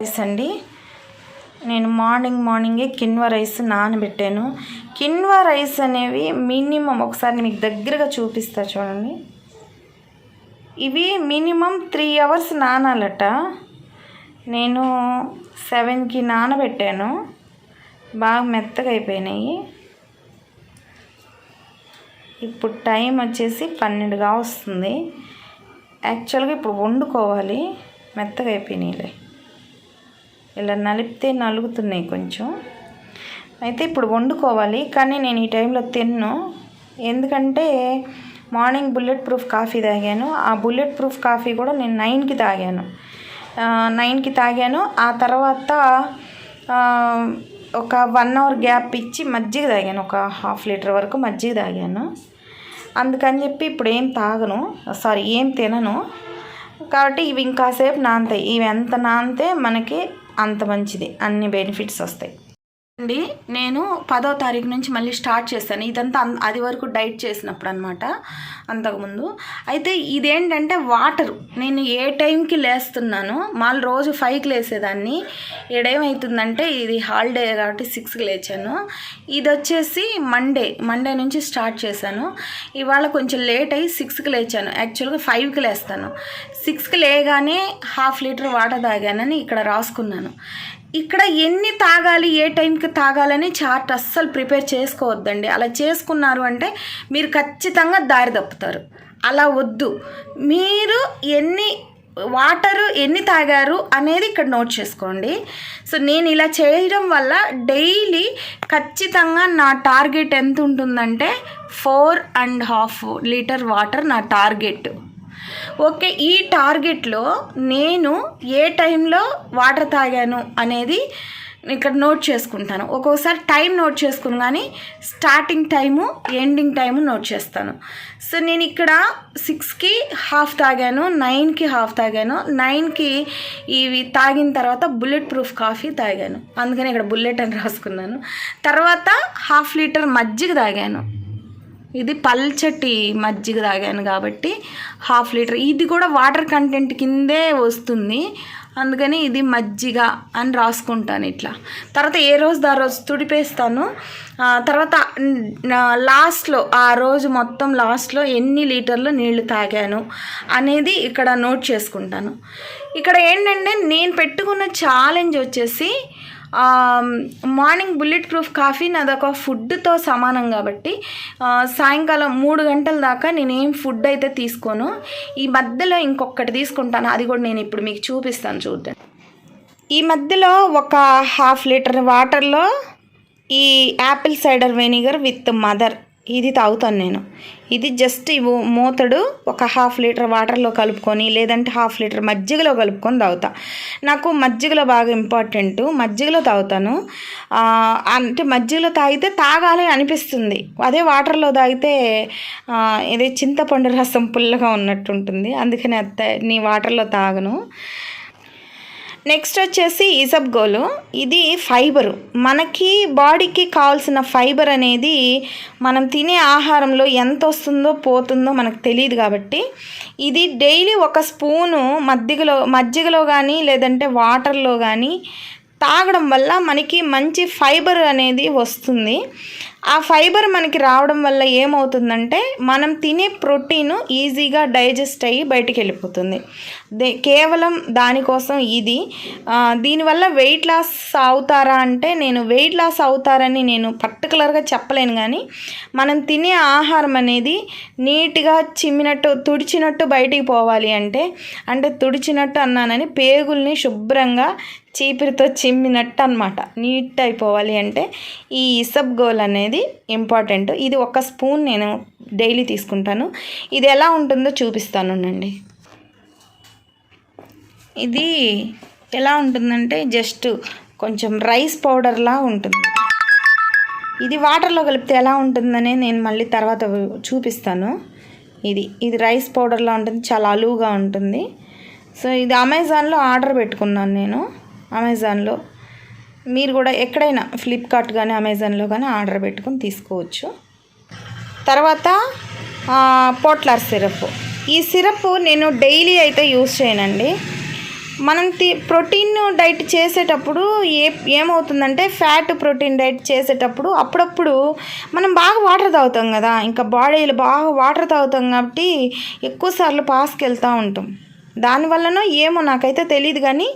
Rice అండి. నేను మార్నింగే కిన్వా రైస్ నానబెట్టాను. కిన్వా రైస్ అనేవి మినిమం ఒకసారి మీకు దగ్గరగా చూపిస్తా చూడండి. ఇవి మినిమం 3 hours నానాలట. నేను 7కి నానబెట్టాను. బాగా మెత్తగా అయిపోయినాయి. ఇప్పుడు టైం వచ్చేసి 12గా వస్తుంది. యాక్చువల్గా ఇప్పుడు వండుకోవాలి. మెత్తగా అయిపోయినాయిలే, ఇలా నలిపితే నలుగుతున్నాయి కొంచెం. అయితే ఇప్పుడు వండుకోవాలి, కానీ నేను ఈ టైంలో తిన్ను. ఎందుకంటే మార్నింగ్ బుల్లెట్ ప్రూఫ్ కాఫీ తాగాను. ఆ బుల్లెట్ ప్రూఫ్ కాఫీ కూడా నేను 9కి తాగాను. ఆ తర్వాత ఒక 1 hour గ్యాప్ ఇచ్చి మజ్జిగ తాగాను. ఒక 1/2 లీటర్ వరకు మజ్జిగ తాగాను. అందుకని చెప్పి ఇప్పుడు ఏం తినను. కాబట్టి ఇవి ఇంకాసేపు నానతాయి. ఇవి ఎంత నానితే మనకి అంత మంచిది, అన్ని బెనిఫిట్స్ వస్తాయి అండి. నేను 10వ తారీఖు నుంచి మళ్ళీ స్టార్ట్ చేశాను. ఇదంతా అది వరకు డైట్ చేసినప్పుడు అనమాట, అంతకుముందు. అయితే ఇదేంటంటే వాటరు నేను ఏ టైంకి లేస్తున్నాను. మాలు రోజు 5కి లేసేదాన్ని. ఏడేమవుతుందంటే ఇది హాలిడే కాబట్టి 6కి లేచాను. ఇది వచ్చేసి మండే నుంచి స్టార్ట్ చేశాను. ఇవాళ కొంచెం లేట్ అయ్యి 6కి లేచాను. యాక్చువల్గా 5కి లేస్తాను. 6కి లేగానే 1/2 లీటర్ వాటర్ తాగానని ఇక్కడ రాసుకున్నాను. ఇక్కడ ఎన్ని తాగాలి, ఏ టైంకి తాగాలని చార్ట్ అస్సలు ప్రిపేర్ చేసుకోవద్దండి. అలా చేసుకున్నారు అంటే మీరు ఖచ్చితంగా దారి తప్పుతారు. అలా వద్దు. మీరు ఎన్ని తాగారు అనేది ఇక్కడ నోట్ చేసుకోండి. సో నేను ఇలా చేయడం వల్ల డైలీ ఖచ్చితంగా నా టార్గెట్ ఎంత ఉంటుందంటే 4.5 లీటర్ వాటర్ నా టార్గెట్. ఓకే, ఈ టార్గెట్లో నేను ఏ టైంలో వాటర్ తాగాను అనేది ఇక్కడ నోట్ చేసుకుంటాను. ఒక్కోసారి టైం నోట్ చేసుకుని కానీ starting time ending time note చేస్తాను. సో నేను ఇక్కడ 6కి హాఫ్ తాగాను, 9కి హాఫ్ తాగాను. 9కి ఇవి తాగిన తర్వాత బుల్లెట్ ప్రూఫ్ కాఫీ తాగాను. అందుకని ఇక్కడ బుల్లెట్ అని రాసుకున్నాను. తర్వాత 1/2 లీటర్ మజ్జిగ తాగాను. ఇది పల్చటి మజ్జిగ తాగాను కాబట్టి 1/2 లీటర్. ఇది కూడా వాటర్ కంటెంట్ కిందే వస్తుంది, అందుకని ఇది మజ్జిగ అని రాసుకుంటాను ఇట్లా. తర్వాత ఏ రోజు ఆ రోజు తుడిపేస్తాను. తర్వాత లాస్ట్లో ఆ రోజు మొత్తం లాస్ట్లో ఎన్ని లీటర్లు నీళ్లు తాగాను అనేది ఇక్కడ నోట్ చేసుకుంటాను. ఇక్కడ ఏంటంటే నేను పెట్టుకున్న ఛాలెంజ్ వచ్చేసి మార్నింగ్ బుల్లెట్ ప్రూఫ్ కాఫీ నాదొక ఫుడ్తో సమానం కాబట్టి సాయంకాలం 3 గంటల దాకా నేనేం ఫుడ్ అయితే తీసుకోను. ఈ మధ్యలో ఇంకొకటి తీసుకుంటాను, అది కూడా నేను ఇప్పుడు మీకు చూపిస్తాను చూద్దాం. ఈ మధ్యలో ఒక 1/2 లీటర్ వాటర్లో ఈ Apple cider vinegar with mother ఇది తాగుతాను నేను. ఇది జస్ట్ మూతడు ఒక 1/2 లీటర్ వాటర్లో కలుపుకొని, లేదంటే 1/2 లీటర్ మజ్జిగలో కలుపుకొని తాగుతా. నాకు మజ్జిగలో బాగా ఇంపార్టెంట్, మజ్జిగలో తాగుతాను. అంటే మజ్జిగలో తాగితే తాగాలి అనిపిస్తుంది. అదే వాటర్లో తాగితే ఇది చింతపండు రసం పుల్లగా ఉన్నట్టు ఉంటుంది. అందుకని నీ వాటర్లో తాగను. నెక్స్ట్ వచ్చేసి ఇసబ్గోలు. ఇది ఫైబరు. మనకి బాడీకి కావాల్సిన ఫైబర్ అనేది మనం తినే ఆహారంలో ఎంత వస్తుందో పోతుందో మనకు తెలియదు కాబట్టి ఇది డైలీ 1 స్పూను మజ్జిగలో కానీ లేదంటే వాటర్లో కానీ తాగడం వల్ల మనకి మంచి ఫైబర్ అనేది వస్తుంది. ఆ ఫైబర్ మనకి రావడం వల్ల ఏమవుతుందంటే మనం తినే ప్రోటీన్ ఈజీగా డైజెస్ట్ అయ్యి బయటికి వెళ్ళిపోతుంది. కేవలం దానికోసం ఇది. దీనివల్ల వెయిట్ లాస్ అవుతారా అంటే నేను వెయిట్ లాస్ అవుతారని నేను పర్టికులర్గా చెప్పలేను, కానీ మనం తినే ఆహారం అనేది నీట్గా తుడిచినట్టు బయటికి పోవాలి అంటే తుడిచినట్టు అన్నానని పేగుల్ని శుభ్రంగా చీపిరితో చిమ్మినట్టు అనమాట నీట్ అయిపోవాలి అంటే ఈ ఇసబ్గోల్ అనేది ఇంపార్టెంట్. ఇది 1 స్పూన్ నేను డైలీ తీసుకుంటాను. ఇది ఎలా ఉంటుందో చూపిస్తాను అండి. ఇది ఎలా ఉంటుందంటే జస్ట్ కొంచెం రైస్ పౌడర్లా ఉంటుంది. ఇది వాటర్లో కలిపితే ఎలా ఉంటుందనే నేను మళ్ళీ తర్వాత చూపిస్తాను. ఇది రైస్ పౌడర్లా ఉంటుంది, చాలా అలువుగా ఉంటుంది. సో ఇది అమెజాన్లో ఆర్డర్ పెట్టుకున్నాను నేను. అమెజాన్లో మీరు కూడా ఎక్కడైనా ఫ్లిప్కార్ట్ కానీ అమెజాన్లో కానీ ఆర్డర్ పెట్టుకొని తీసుకోవచ్చు. తర్వాత పోట్లార్ సిరప్. ఈ సిరప్ నేను డైలీ అయితే యూస్ చేయనండి. మనం ప్రోటీన్ డైట్ చేసేటప్పుడు ఏమవుతుందంటే ఫ్యాట్ ప్రోటీన్ డైట్ చేసేటప్పుడు అప్పుడప్పుడు మనం బాగా వాటర్ తాగుతాం కదా, ఇంకా బాడీలో బాగా వాటర్ తాగుతాం కాబట్టి ఎక్కువసార్లు పాస్కి వెళ్తూ ఉంటాం. దానివల్లనో ఏమో నాకైతే తెలియదు, కానీ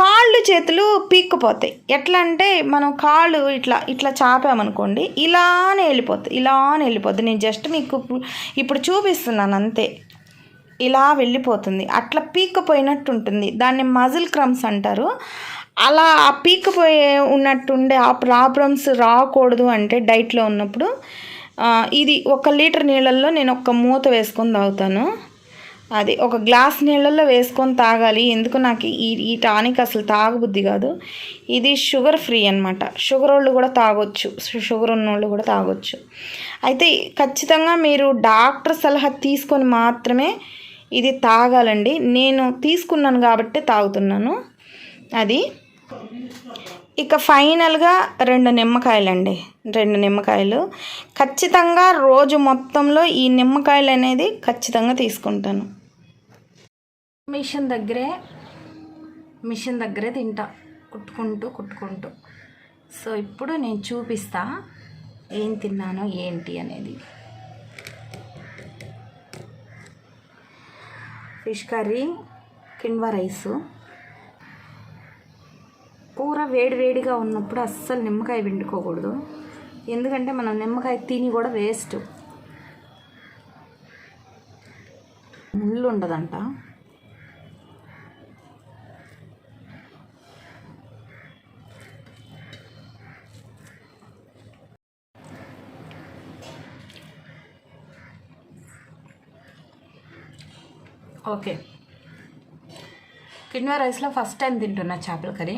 కాళ్ళు చేతులు పీక్కుపోతాయి. ఎట్లా అంటే మనం కాళ్ళు ఇట్లా చాపామనుకోండి, ఇలానే వెళ్ళిపోద్ది. నేను జస్ట్ మీకు ఇప్పుడు చూపిస్తున్నాను అంతే. ఇలా వెళ్ళిపోతుంది, అట్లా పీక్కపోయినట్టు ఉంటుంది. దాన్ని మజిల్ క్రమ్స్ అంటారు. అలా ఆ పీక్కపోయే ఉన్నట్టుండే ఆ ప్రాబ్లమ్స్ రాకూడదు అంటే డైట్లో ఉన్నప్పుడు ఇది 1 లీటర్ నీళ్ళల్లో నేను ఒక మూత వేసుకొని తాగుతాను. అది ఒక గ్లాస్ నీళ్ళల్లో వేసుకొని తాగాలి. ఎందుకు నాకు ఈ టానిక్ అసలు తాగబుద్ధి కాదు. ఇది షుగర్ ఫ్రీ అనమాట. షుగర్ వాళ్ళు కూడా తాగొచ్చు, షుగర్ ఉన్నోళ్ళు కూడా తాగొచ్చు. అయితే ఖచ్చితంగా మీరు డాక్టర్ సలహా తీసుకొని మాత్రమే ఇది తాగాలండి. నేను తీసుకున్నాను కాబట్టి తాగుతున్నాను. అది ఇక ఫైనల్గా 2 నిమ్మకాయలండి. 2 నిమ్మకాయలు ఖచ్చితంగా రోజు మొత్తంలో ఈ నిమ్మకాయలు అనేది ఖచ్చితంగా తీసుకుంటాను. మిషన్ దగ్గరే తింటా, కుట్టుకుంటూ. సో ఇప్పుడు నేను చూపిస్తా ఏం తిన్నానో ఏంటి అనేది. Fish curry, quinoa rice. కూర వేడిగా ఉన్నప్పుడు అస్సలు నిమ్మకాయ పిండుకోకూడదు, ఎందుకంటే మనం నిమ్మకాయ తిని కూడా వేస్ట్, ముళ్ళు ఉండదంట. ఓకే, కిన్వా రైస్లో ఫస్ట్ టైం తింటున్నా చేపల కర్రీ.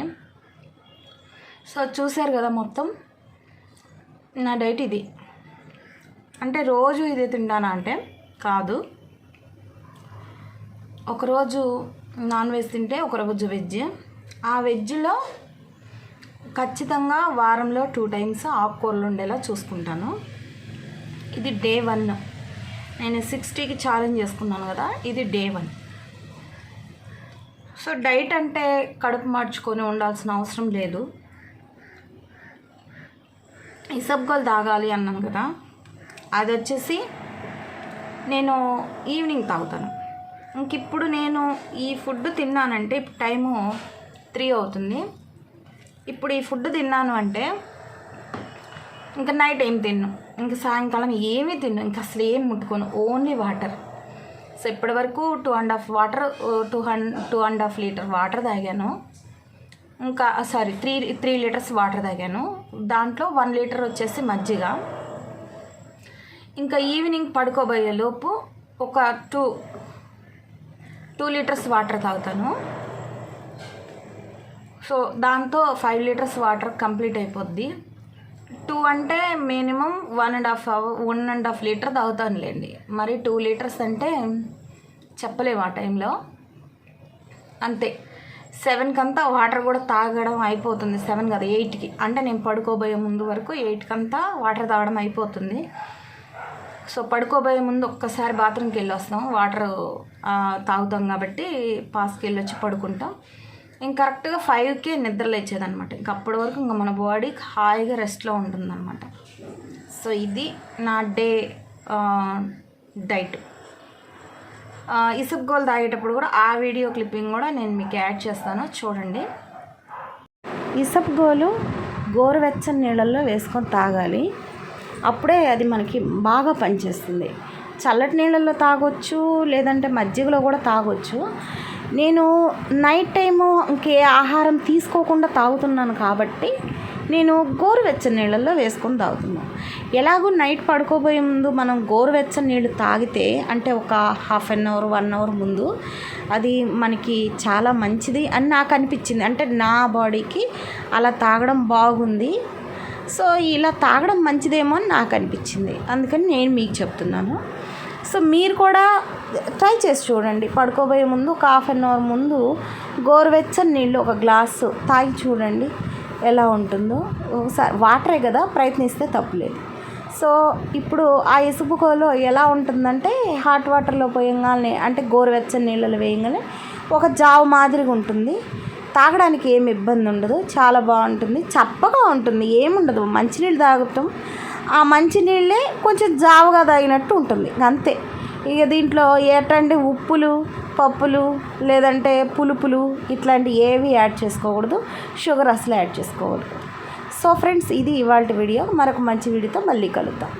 సో చూసారు కదా, మొత్తం నా డైట్ ఇది. అంటే రోజు ఇదే తింటానా అంటే కాదు. ఒకరోజు నాన్ వెజ్ తింటే ఒకరోజు వెజ్. ఆ వెజ్లో ఖచ్చితంగా వారంలో 2 టైమ్స్ ఆకుకూరలు ఉండేలా చూసుకుంటాను. ఇది డే 1. నేను 60కి ఛాలెంజ్ చేసుకున్నాను కదా, ఇది డే 1. సో డైట్ అంటే కడుపు మార్చుకొని ఉండాల్సిన అవసరం లేదు. ఇసబ్గోల్ తాగాలి అన్నాను కదా, అది వచ్చేసి నేను ఈవినింగ్ తాగుతాను. ఇంక ఇప్పుడు నేను ఈ ఫుడ్ తిన్నానంటే ఇప్పుడు టైము 3 అవుతుంది. ఇప్పుడు ఈ ఫుడ్ తిన్నాను అంటే ఇంకా నైట్ ఏం తిన్ను, ఇంకా సాయంకాలం ఏమీ తిన్ను, ఇంకా అసలు ఏం ముట్టుకోను, ఓన్లీ వాటర్. సో ఇప్పటి వరకు 2.5 లీటర్ వాటర్ తాగాను. ఇంకా 3 లీటర్స్ వాటర్ తాగాను. దాంట్లో 1 లీటర్ వచ్చేసి మజ్జిగ. ఇంకా ఈవినింగ్ పడుకోబోయే లోపు ఒక 2 లీటర్స్ వాటర్ తాగుతాను. సో దాంతో 5 లీటర్స్ వాటర్ కంప్లీట్ అయిపోద్ది. 2 అంటే మినిమం 1.5 లీటర్ తాగుతానులేండి. మరి 2 లీటర్స్ అంటే చెప్పలేము ఆ టైంలో. అంతే, 7కంతా వాటర్ కూడా తాగడం అయిపోతుంది. 7 కదా, 8కి అంటే నేను పడుకోబోయే ముందు వరకు 8కంతా వాటర్ తాగడం అయిపోతుంది. సో పడుకోబోయే ముందు ఒక్కసారి బాత్రూమ్కి వెళ్ళి వస్తాం, వాటర్ తాగుతాం కాబట్టి పాస్కి వెళ్ళొచ్చి పడుకుంటాం. ఇంక కరెక్ట్గా 5కి నిద్ర లేచేదనమాట. ఇంక అప్పటి వరకు ఇంకా మన బాడీ హాయిగా రెస్ట్లో ఉంటుందన్నమాట. సో ఇది నా డే డైట్. ఇసుగోలు తాగేటప్పుడు కూడా ఆ వీడియో క్లిప్పింగ్ కూడా నేను మీకు యాడ్ చేస్తాను, చూడండి. ఇసబ్గోలు గోరువెచ్చని నీళ్ళల్లో వేసుకొని తాగాలి, అప్పుడే అది మనకి బాగా పనిచేస్తుంది. చల్లటి నీళ్ళల్లో తాగొచ్చు, లేదంటే మజ్జిగలో కూడా తాగొచ్చు. నేను నైట్ టైము ఇంకే ఆహారం తీసుకోకుండా తాగుతున్నాను కాబట్టి నేను గోరువెచ్చని నీళ్ళల్లో వేసుకొని తాగుతున్నాను. ఎలాగో నైట్ పడుకోబోయే ముందు మనం గోరువెచ్చని నీళ్ళు తాగితే అంటే ఒక 1/2 అవర్ 1 అవర్ ముందు అది మనకి చాలా మంచిది అని నాకు అనిపించింది. అంటే నా బాడీకి అలా తాగడం బాగుంది. సో ఇలా తాగడం మంచిదేమో అని నాకు అనిపించింది, అందుకని నేను మీకు చెప్తున్నాను. సో మీరు కూడా ట్రై చేసి చూడండి. పడుకోబోయే ముందు ఒక 1/2 అవర్ ముందు గోరువెచ్చని నీళ్ళు ఒక గ్లాసు తాగి చూడండి ఎలా ఉంటుందో. ఒకసారి వాటరే కదా, ప్రయత్నిస్తే తప్పులేదు. సో ఇప్పుడు ఆ ఇసుపుకోలో ఎలా ఉంటుందంటే హాట్ వాటర్లో పోయంగానే అంటే గోరువెచ్చని నీళ్ళలో వేయగానే ఒక జావ మాదిరిగా ఉంటుంది. తాగడానికి ఏమి ఇబ్బంది ఉండదు, చాలా బాగుంటుంది, చప్పగా ఉంటుంది, ఏముండదు. మంచినీళ్ళు తాగుతాం, ఆ మంచినీళ్ళే కొంచెం జావగా తాగినట్టు ఉంటుంది అంతే. ఇక దీంట్లో ఏటంటే ఉప్పులు, పప్పులు, లేదంటే పులుపులు ఇట్లాంటివి ఏవి యాడ్ చేసుకోకూడదు. షుగర్ అసలు యాడ్ చేసుకోకూడదు. సో ఫ్రెండ్స్, ఇది ఇవాళ వీడియో. మరొక మంచి వీడియోతో మళ్ళీ కలుద్దాం.